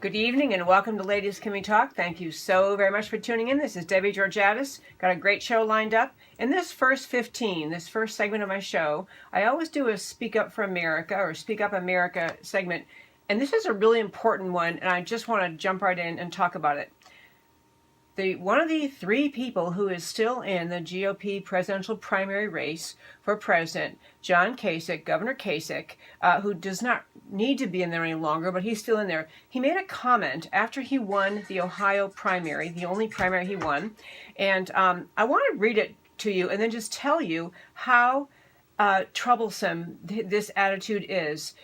Good evening and welcome to Ladies Can We Talk. Thank you so very much for tuning in. This is Debbie Georgatos. Got a great show lined up. In this first segment of my show, I always do a Speak Up for America or Speak Up America segment. And this is a really important one, and I just want to jump right in and talk about it. One of the three people who is still in the GOP presidential primary race for president, John Kasich, Governor Kasich, who does not need to be in there any longer, but he's still in there. He made a comment after he won the Ohio primary, the only primary he won, and I want to read it to you and then just tell you how troublesome this attitude is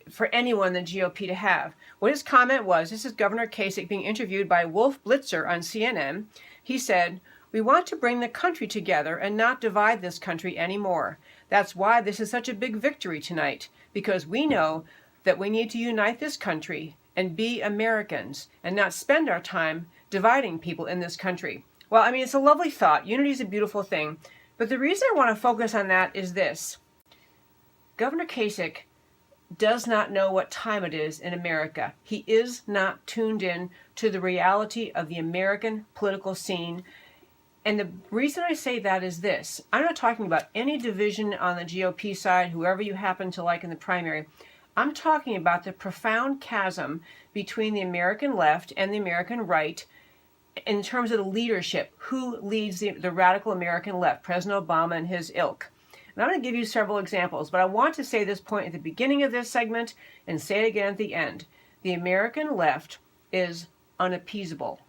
for anyone in the GOP to have. What his comment was, this is Governor Kasich being interviewed by Wolf Blitzer on CNN. He said, "We want to bring the country together and not divide this country anymore. That's why this is such a big victory tonight, because we know that we need to unite this country and be Americans and not spend our time dividing people in this country." Well, I mean, it's a lovely thought. Unity is a beautiful thing. But the reason I want to focus on that is this. Governor Kasich does not know what time it is in America. He is not tuned in to the reality of the American political scene. And the reason I say that is this. I'm not talking about any division on the GOP side, whoever you happen to like in the primary. I'm talking about the profound chasm between the American left and the American right in terms of the leadership. Who leads the radical American left? President Obama and his ilk. And I'm going to give you several examples, but I want to say this point at the beginning of this segment and say it again at the end. The American left is unappeasable.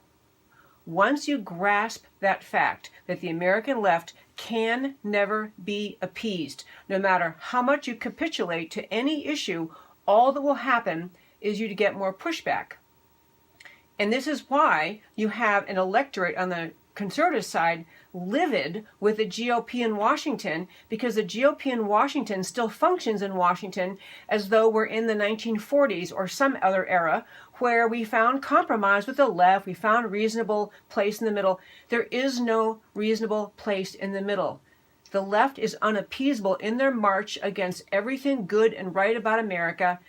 Once you grasp that fact that the American left can never be appeased, no matter how much you capitulate to any issue, all that will happen is you to get more pushback. And this is why you have an electorate on the conservative side livid with the GOP in Washington, because the GOP in Washington still functions in Washington as though we're in the 1940s or some other era where we found compromise with the left, we found reasonable place in the middle. There is no reasonable place in the middle. The left is unappeasable in their march against everything good and right about America.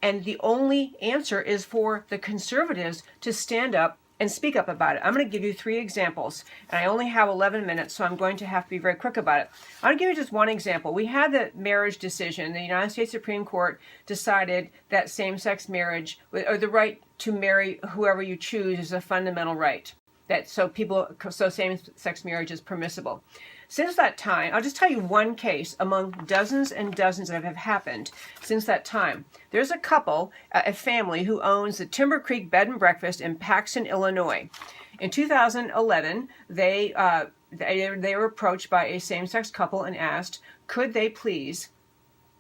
And the only answer is for the conservatives to stand up and speak up about it. I'm going to give you three examples, and I only have 11 minutes, so I'm going to have to be very quick about it. I'm going to give you just one example. We had the marriage decision. The United States Supreme Court decided that same-sex marriage, or the right to marry whoever you choose, is a fundamental right. So same-sex marriage is permissible. Since that time, I'll just tell you one case among dozens and dozens that have happened since that time. There's a couple, a family, who owns the Timber Creek Bed and Breakfast in Paxton, Illinois. In 2011, they were approached by a same-sex couple and asked, could they please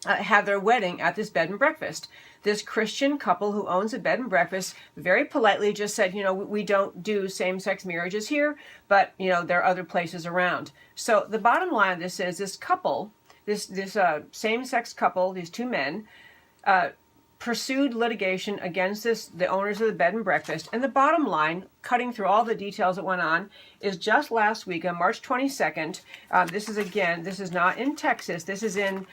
have their wedding at this bed and breakfast. This Christian couple who owns a bed and breakfast very politely just said, we don't do same-sex marriages here, but, there are other places around. So the bottom line of this is this couple, this same-sex couple, these two men, pursued litigation against the owners of the bed and breakfast. And the bottom line, cutting through all the details that went on, is just last week on March 22nd. This is not in Texas. This is in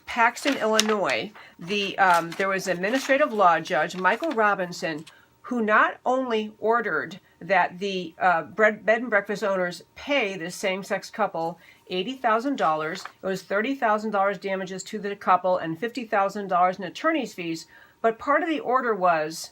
Paxton, Illinois. There was an administrative law judge, Michael Robinson, who not only ordered that the bed and breakfast owners pay the same-sex couple $80,000. It was $30,000 damages to the couple and $50,000 in attorney's fees. But part of the order was,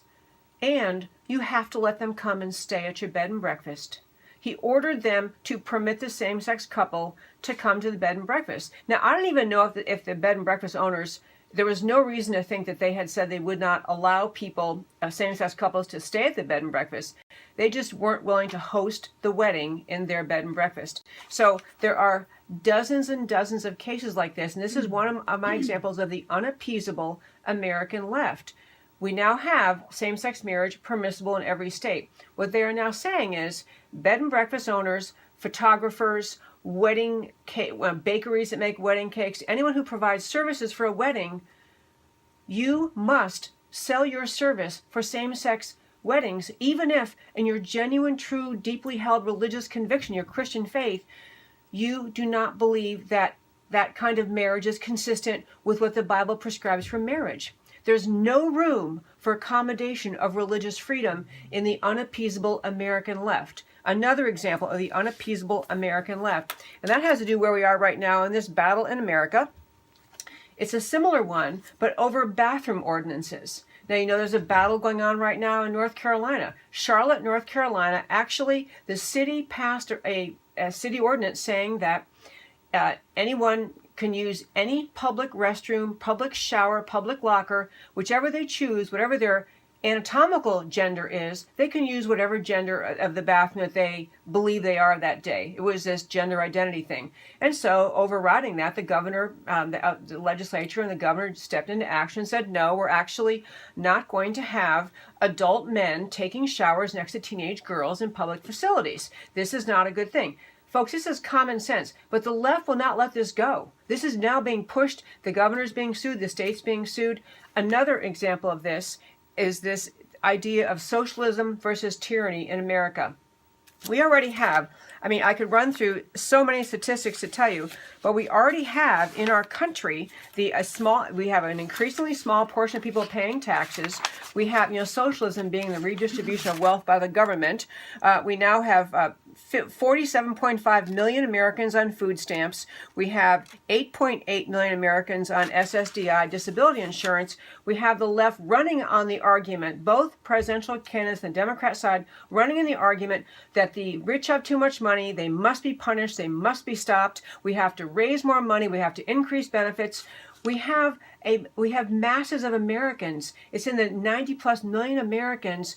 and you have to let them come and stay at your bed and breakfast. He ordered them to permit the same-sex couple to come to the bed and breakfast. Now, I don't even know if the bed and breakfast owners, there was no reason to think that they had said they would not allow people, same-sex couples, to stay at the bed and breakfast. They just weren't willing to host the wedding in their bed and breakfast. So there are dozens and dozens of cases like this, and this is one of my examples of the unappeasable American left. We now have same-sex marriage permissible in every state. What they are now saying is bed and breakfast owners, photographers, wedding bakeries that make wedding cakes, anyone who provides services for a wedding, you must sell your service for same-sex weddings, even if in your genuine, true, deeply held religious conviction, your Christian faith, you do not believe that that kind of marriage is consistent with what the Bible prescribes for marriage. There's no room for accommodation of religious freedom in the unappeasable American left. Another example of the unappeasable American left. And that has to do where we are right now in this battle in America. It's a similar one, but over bathroom ordinances. Now, you know there's a battle going on right now in North Carolina. Charlotte, North Carolina, actually, the city passed a city ordinance saying that anyone can use any public restroom, public shower, public locker, whichever they choose, whatever their anatomical gender is, they can use whatever gender of the bathroom that they believe they are that day. It was this gender identity thing. And so, overriding that, the governor, the legislature and the governor stepped into action and said, no, we're actually not going to have adult men taking showers next to teenage girls in public facilities. This is not a good thing. Folks, this is common sense, but the left will not let this go. This is now being pushed. The governor's being sued. The state's being sued. Another example of this is this idea of socialism versus tyranny in America. We already have, I could run through so many statistics to tell you, but we already have in our country we have an increasingly small portion of people paying taxes. We have, socialism being the redistribution of wealth by the government. We now have 47.5 million Americans on food stamps. We have 8.8 million Americans on SSDI, disability insurance. We have the left running on the argument, both presidential candidates and the Democrat side running in the argument that the rich have too much money, they must be punished, they must be stopped, we have to raise more money, we have to increase benefits. We have masses of Americans, it's in the 90 plus million Americans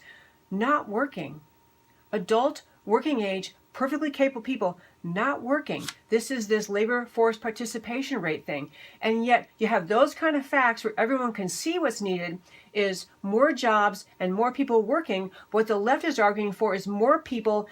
not working. Adult, working age, perfectly capable people not working. This is this labor force participation rate thing. And yet you have those kind of facts where everyone can see what's needed is more jobs and more people working. What the left is arguing for is more people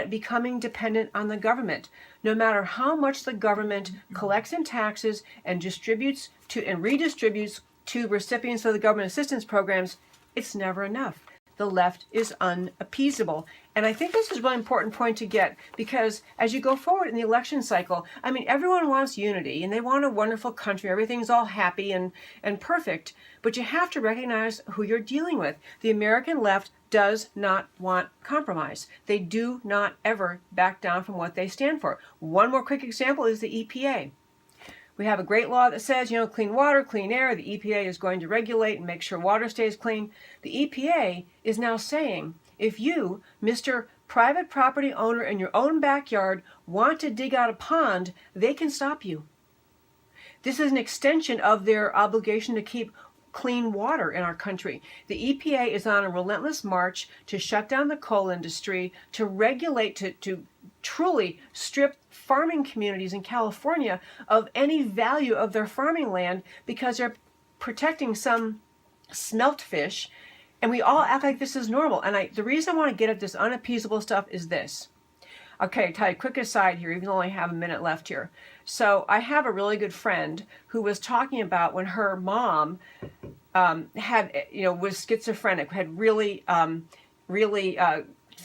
becoming dependent on the government. No matter how much the government collects in taxes and distributes to and redistributes to recipients of the government assistance programs, it's never enough. The left is unappeasable. And I think this is a really important point to get, because as you go forward in the election cycle, everyone wants unity and they want a wonderful country. Everything's all happy and perfect. But you have to recognize who you're dealing with. The American left does not want compromise. They do not ever back down from what they stand for. One more quick example is the EPA. We have a great law that says, clean water, clean air. The EPA is going to regulate and make sure water stays clean. The EPA is now saying, if you, Mr. Private property owner in your own backyard, want to dig out a pond, they can stop you. This is an extension of their obligation to keep clean water in our country. The EPA is on a relentless march to shut down the coal industry, to regulate, to truly strip farming communities in California of any value of their farming land because they're protecting some smelt fish, and we all act like this is normal. And the reason I want to get at this unappeasable stuff is this. Okay, I'll tell you a quick aside here, even though I only have a minute left here. So I have a really good friend who was talking about when her mom was schizophrenic, had really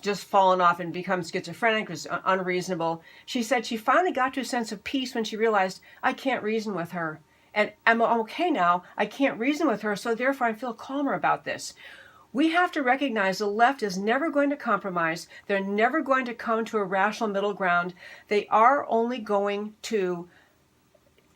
just fallen off and become schizophrenic, was unreasonable. She said she finally got to a sense of peace when she realized, I can't reason with her. And I'm okay now, I can't reason with her, so therefore I feel calmer about this. We have to recognize the left is never going to compromise. They're never going to come to a rational middle ground. They are only going to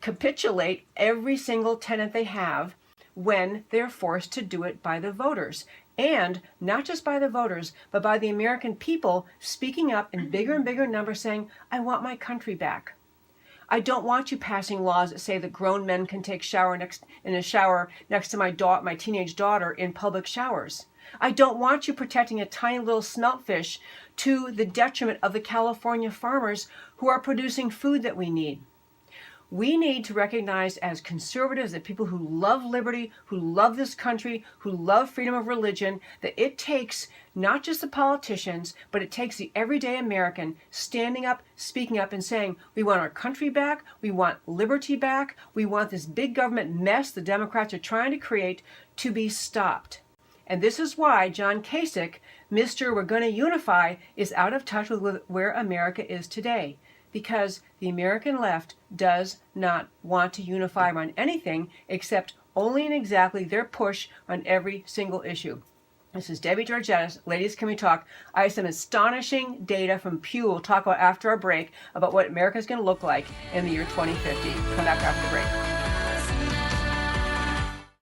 capitulate every single tenet they have when they're forced to do it by the voters. And not just by the voters, but by the American people speaking up in bigger and bigger numbers saying, I want my country back. I don't want you passing laws that say that grown men can take in a shower next to my teenage daughter in public showers. I don't want you protecting a tiny little smeltfish to the detriment of the California farmers who are producing food that we need. We need to recognize as conservatives, that people who love liberty, who love this country, who love freedom of religion, that it takes not just the politicians, but it takes the everyday American standing up, speaking up, and saying, we want our country back, we want liberty back, we want this big government mess the Democrats are trying to create to be stopped. And this is why John Kasich, Mr. We're going to unify, is out of touch with where America is today. because the American left does not want to unify on anything except only and exactly their push on every single issue. This is Debbie Georgatos. Ladies, can we talk? I have some astonishing data from Pew we'll talk about after our break about what America is going to look like in the year 2050. Come back after the break.